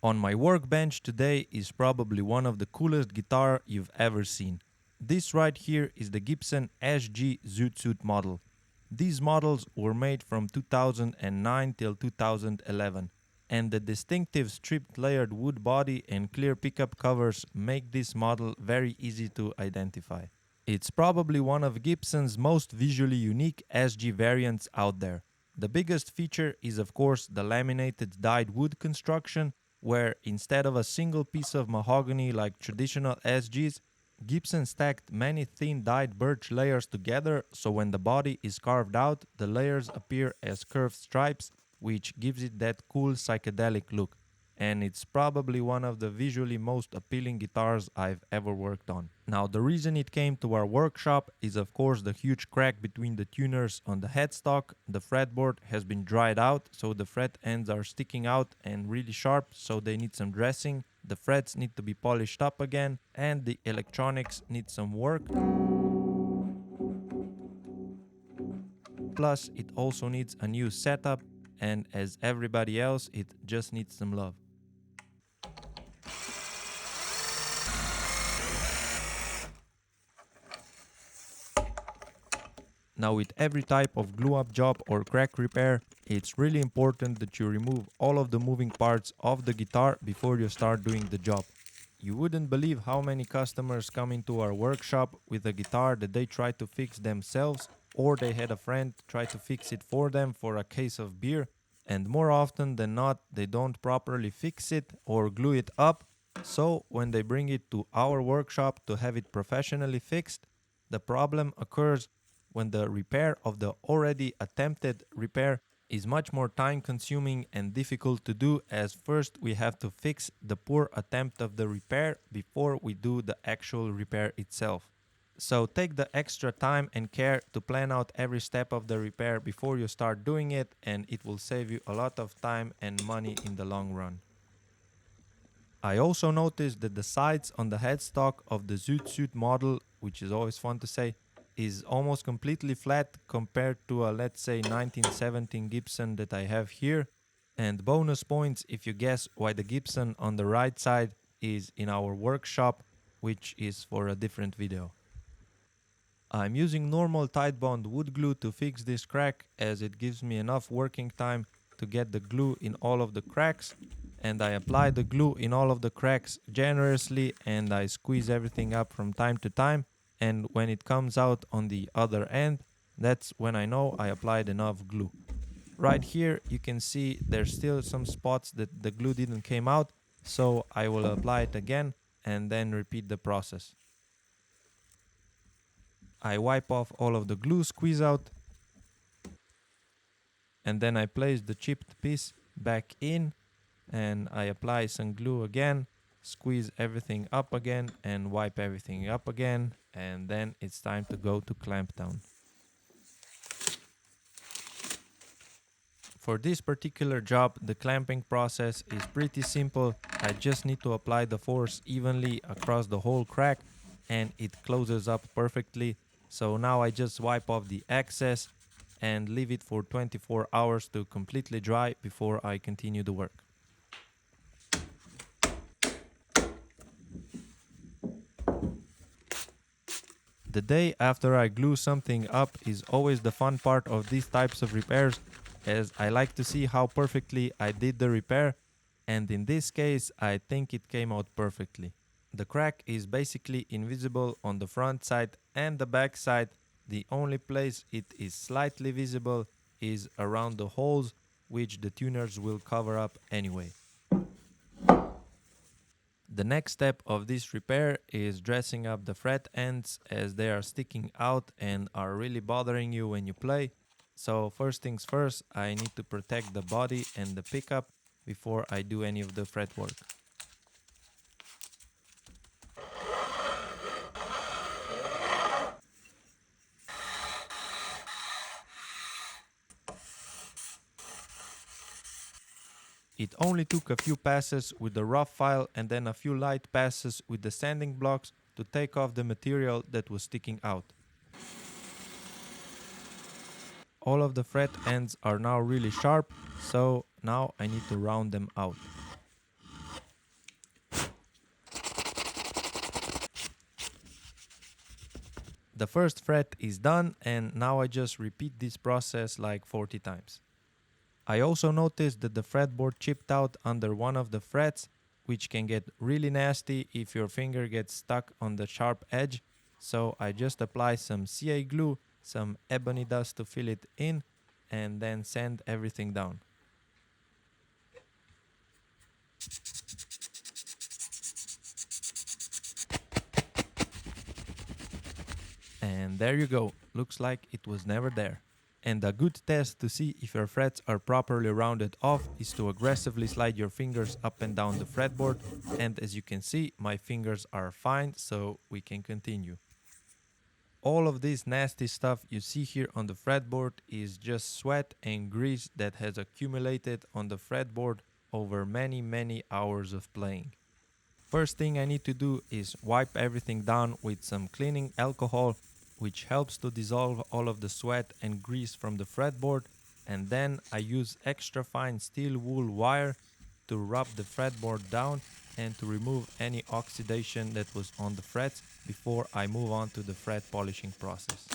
On my workbench today is probably one of the coolest guitar you've ever seen. This right here is the Gibson SG Zoot Suit model. These models were made from 2009 till 2011, and the distinctive stripped layered wood body and clear pickup covers make this model very easy to identify. It's probably one of Gibson's most visually unique SG variants out there. The biggest feature is of course the laminated dyed wood construction, where instead of a single piece of mahogany like traditional SGs, Gibson stacked many thin dyed birch layers together, so when the body is carved out, the layers appear as curved stripes, which gives it that cool psychedelic look. And it's probably one of the visually most appealing guitars I've ever worked on. Now, the reason it came to our workshop is of course the huge crack between the tuners on the headstock. The fretboard has been dried out, so the fret ends are sticking out and really sharp, so they need some dressing. The frets need to be polished up again, and the electronics need some work. Plus, it also needs a new setup, and as everybody else, it just needs some love. Now, with every type of glue-up job or crack repair, it's really important that you remove all of the moving parts of the guitar before you start doing the job. You wouldn't believe how many customers come into our workshop with a guitar that they try to fix themselves, or they had a friend try to fix it for them for a case of beer, and more often than not, they don't properly fix it or glue it up. So when they bring it to our workshop to have it professionally fixed, the problem occurs when the repair of the already attempted repair is much more time consuming and difficult to do, as first we have to fix the poor attempt of the repair before we do the actual repair itself. So take the extra time and care to plan out every step of the repair before you start doing it, and it will save you a lot of time and money in the long run. I also noticed that the sides on the headstock of the Zoot Suit model, which is always fun to say, is almost completely flat compared to a, let's say, 1917 Gibson that I have here. And bonus points if you guess why the Gibson on the right side is in our workshop, which is for a different video. I'm using normal tight bond wood glue to fix this crack, as it gives me enough working time to get the glue in all of the cracks, and I apply the glue in all of the cracks generously, and I squeeze everything up from time to time. And when it comes out on the other end, that's when I know I applied enough glue. Right here you can see there's still some spots that the glue didn't came out, so I will apply it again and then repeat the process. I wipe off all of the glue squeeze out, and then I place the chipped piece back in, and I apply some glue again, squeeze everything up again and wipe everything up again, and then it's time to go to clamp down. For this particular job, the clamping process is pretty simple. I just need to apply the force evenly across the whole crack and it closes up perfectly. So now I just wipe off the excess and leave it for 24 hours to completely dry before I continue the work. The day after I glue something up is always the fun part of these types of repairs, as I like to see how perfectly I did the repair, and in this case I think it came out perfectly. The crack is basically invisible on the front side and the back side. The only place it is slightly visible is around the holes, which the tuners will cover up anyway. The next step of this repair is dressing up the fret ends, as they are sticking out and are really bothering you when you play. So first things first, I need to protect the body and the pickup before I do any of the fret work. It only took a few passes with the rough file and then a few light passes with the sanding blocks to take off the material that was sticking out. All of the fret ends are now really sharp, so now I need to round them out. The first fret is done, and now I just repeat this process like 40 times. I also noticed that the fretboard chipped out under one of the frets, which can get really nasty if your finger gets stuck on the sharp edge, so I just apply some CA glue, some ebony dust to fill it in, and then sand everything down. And there you go, looks like it was never there. And a good test to see if your frets are properly rounded off is to aggressively slide your fingers up and down the fretboard, and as you can see, my fingers are fine, so we can continue. All of this nasty stuff you see here on the fretboard is just sweat and grease that has accumulated on the fretboard over many hours of playing. First thing I need to do is wipe everything down with some cleaning alcohol, which helps to dissolve all of the sweat and grease from the fretboard, and then I use extra fine steel wool wire to rub the fretboard down and to remove any oxidation that was on the frets before I move on to the fret polishing process.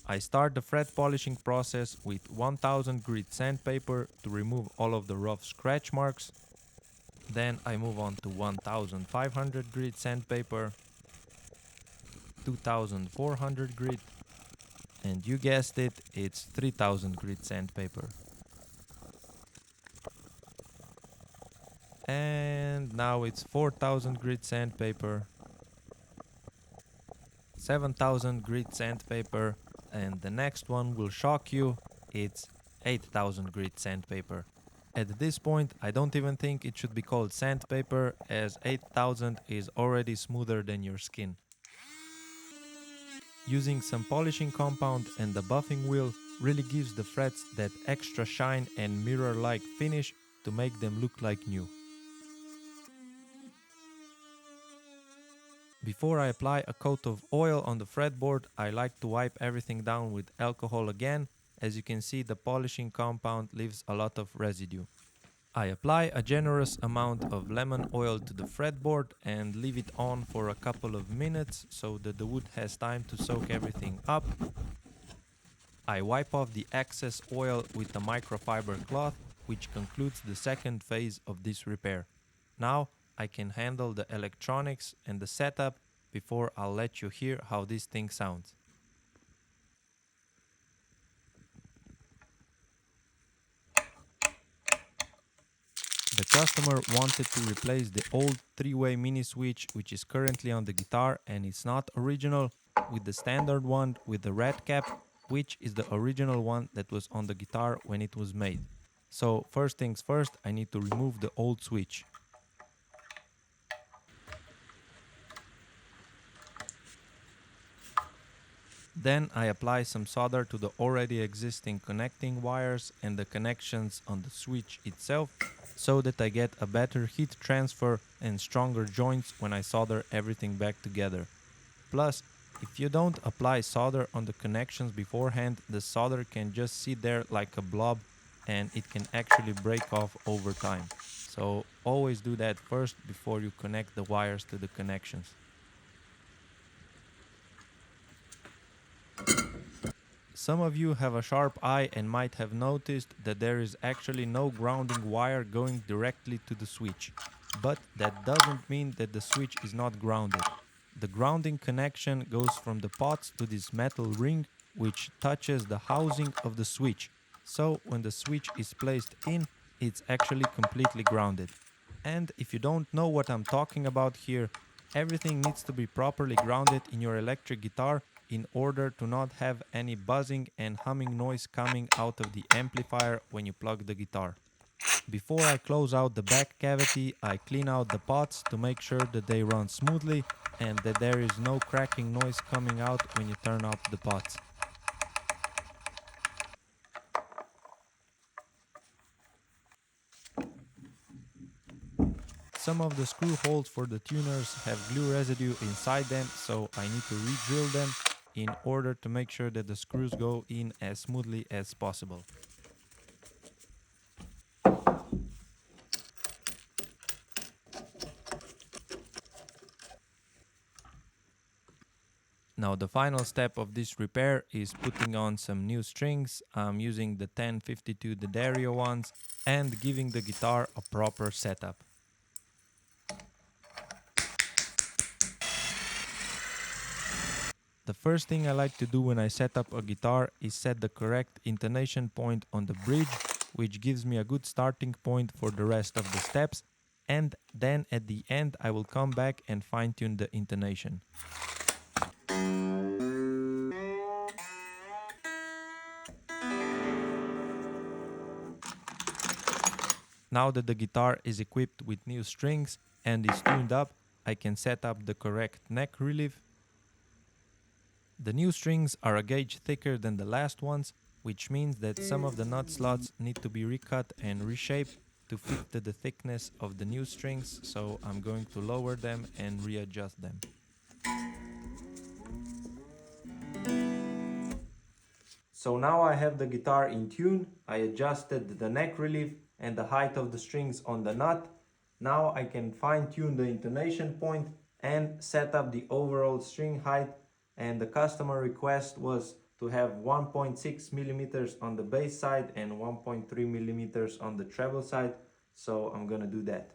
I start the fret polishing process with 1000 grit sandpaper to remove all of the rough scratch marks. Then I move on to 1500 grit sandpaper, 2400 grit, and you guessed it, it's 3000 grit sandpaper. And now it's 4000 grit sandpaper, 7000 grit sandpaper, and the next one will shock you, it's 8000 grit sandpaper. At this point, I don't even think it should be called sandpaper, as 8000 is already smoother than your skin. Using some polishing compound and the buffing wheel really gives the frets that extra shine and mirror-like finish to make them look like new. Before I apply a coat of oil on the fretboard, I like to wipe everything down with alcohol again. As you can see, the polishing compound leaves a lot of residue. I apply a generous amount of lemon oil to the fretboard and leave it on for a couple of minutes so that the wood has time to soak everything up. I wipe off the excess oil with a microfiber cloth, which concludes the second phase of this repair. Now I can handle the electronics and the setup before I'll let you hear how this thing sounds. The customer wanted to replace the old 3-way mini switch which is currently on the guitar, and it's not original, with the standard one with the red cap, which is the original one that was on the guitar when it was made. So first things first, I need to remove the old switch. Then I apply some solder to the already existing connecting wires and the connections on the switch itself, so that I get a better heat transfer and stronger joints when I solder everything back together. Plus, if you don't apply solder on the connections beforehand, the solder can just sit there like a blob and it can actually break off over time. So always do that first before you connect the wires to the connections. Some of you have a sharp eye and might have noticed that there is actually no grounding wire going directly to the switch. But that doesn't mean that the switch is not grounded. The grounding connection goes from the pots to this metal ring which touches the housing of the switch. So when the switch is placed in, it's actually completely grounded. And if you don't know what I'm talking about here, everything needs to be properly grounded in your electric guitar in order to not have any buzzing and humming noise coming out of the amplifier when you plug the guitar. Before I close out the back cavity, I clean out the pots to make sure that they run smoothly and that there is no cracking noise coming out when you turn up the pots. Some of the screw holes for the tuners have glue residue inside them, so I need to re-drill them in order to make sure that the screws go in as smoothly as possible. Now the final step of this repair is putting on some new strings. I'm using the 1052 D'Addario ones and giving the guitar a proper setup. The first thing I like to do when I set up a guitar is set the correct intonation point on the bridge, which gives me a good starting point for the rest of the steps, and then at the end I will come back and fine tune the intonation. Now that the guitar is equipped with new strings and is tuned up, I can set up the correct neck relief. The new strings are a gauge thicker than the last ones, which means that some of the nut slots need to be recut and reshaped to fit to the thickness of the new strings, so I'm going to lower them and readjust them. So now I have the guitar in tune. I adjusted the neck relief and the height of the strings on the nut. Now I can fine tune the intonation point and set up the overall string height, and the customer request was to have 1.6 millimeters on the bass side and 1.3 millimeters on the treble side, so I'm gonna do that.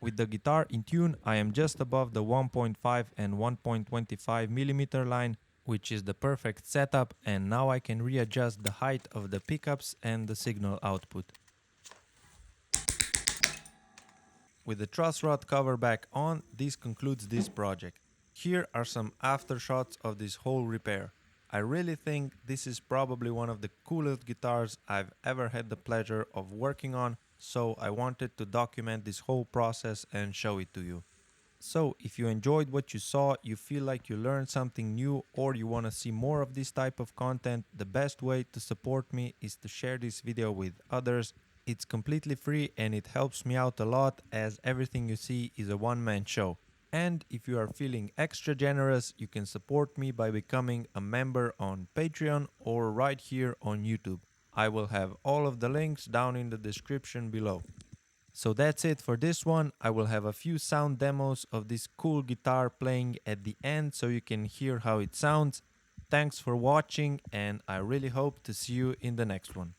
With the guitar in tune, I am just above the 1.5 and 1.25 millimeter line, which is the perfect setup, and now I can readjust the height of the pickups and the signal output. With the truss rod cover back on, this concludes this project. Here are some aftershots of this whole repair. I really think this is probably one of the coolest guitars I've ever had the pleasure of working on, so I wanted to document this whole process and show it to you. So, if you enjoyed what you saw, you feel like you learned something new, or you want to see more of this type of content, the best way to support me is to share this video with others. It's completely free and it helps me out a lot, as everything you see is a one-man show. And if you are feeling extra generous, you can support me by becoming a member on Patreon or right here on YouTube. I will have all of the links down in the description below. So that's it for this one. I will have a few sound demos of this cool guitar playing at the end so you can hear how it sounds. Thanks for watching, and I really hope to see you in the next one.